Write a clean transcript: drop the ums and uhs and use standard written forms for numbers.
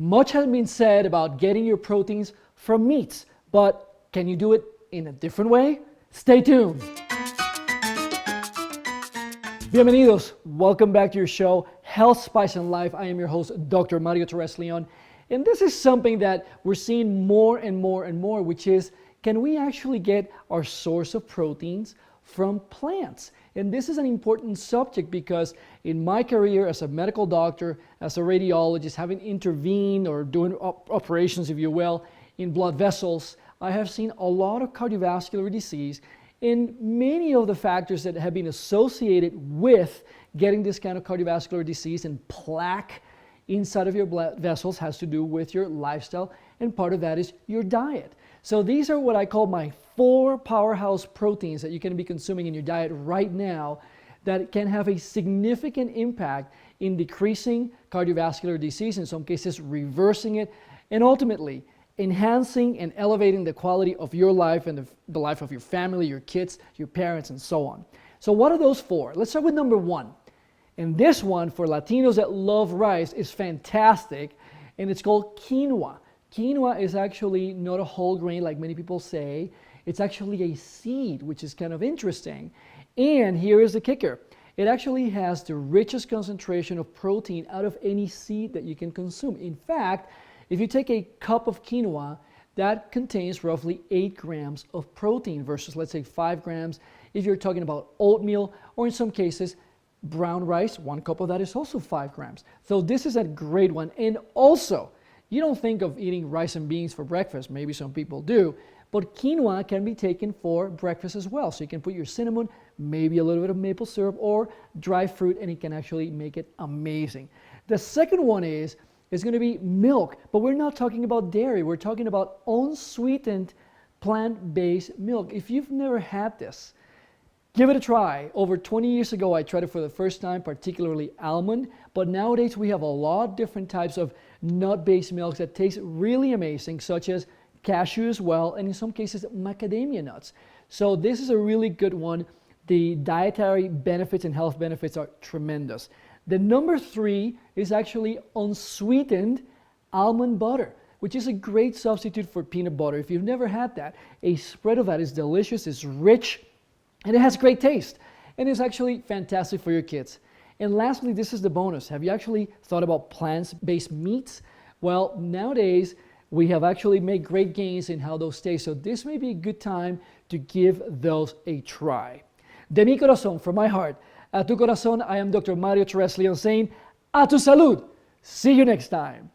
Much has been said about getting your proteins from meats, but can you do it in a different way? Stay tuned. Bienvenidos. Welcome back to your show, Health, Spice, and Life. I am your host, Dr. Mario Torres Leon. And this is something that we're seeing more and more, which is, can we actually get our source of proteins from plants? And this is an important subject because in my career as a medical doctor, as a radiologist, having intervened or doing operations, if you will, in blood vessels, I have seen a lot of cardiovascular disease. And many of the factors that have been associated with getting this kind of cardiovascular disease and plaque inside of your blood vessels has to do with your lifestyle, and part of that is your diet. So these are what I call my 4 powerhouse proteins that you can be consuming in your diet right now that can have a significant impact in decreasing cardiovascular disease, in some cases reversing it, and ultimately enhancing and elevating the quality of your life and the life of your family, your kids, your parents, and so on. So what are those 4? Let's start with number 1. And this one, for Latinos that love rice, is fantastic, and it's called quinoa. Quinoa is actually not a whole grain like many people say. It's actually a seed, which is kind of interesting. And here is the kicker. It actually has the richest concentration of protein out of any seed that you can consume. In fact, if you take a cup of quinoa, that contains roughly 8 grams of protein versus, let's say, 5 grams if you're talking about oatmeal, or in some cases, brown rice. 1 cup of that is also 5 grams. So this is a great one. And also, you don't think of eating rice and beans for breakfast. Maybe some people do. But quinoa can be taken for breakfast as well. So you can put your cinnamon, maybe a little bit of maple syrup or dry fruit, and it can actually make it amazing. The second one is going to be milk. But we're not talking about dairy. We're talking about unsweetened plant-based milk. If you've never had this, give it a try. Over 20 years ago, I tried it for the first time, particularly almond. But nowadays, we have a lot of different types of nut-based milks that taste really amazing, such as cashew as well, and in some cases, macadamia nuts. So this is a really good one. The dietary benefits and health benefits are tremendous. The number 3 is actually unsweetened almond butter, which is a great substitute for peanut butter. If you've never had that, a spread of that is delicious, it's rich, and it has great taste. And it's actually fantastic for your kids. And lastly, this is the bonus. Have you actually thought about plant-based meats? Well, nowadays, we have actually made great gains in how those taste. So this may be a good time to give those a try. De mi corazón, from my heart, a tu corazón, I am Dr. Mario Torres Leon saying, a tu salud. See you next time.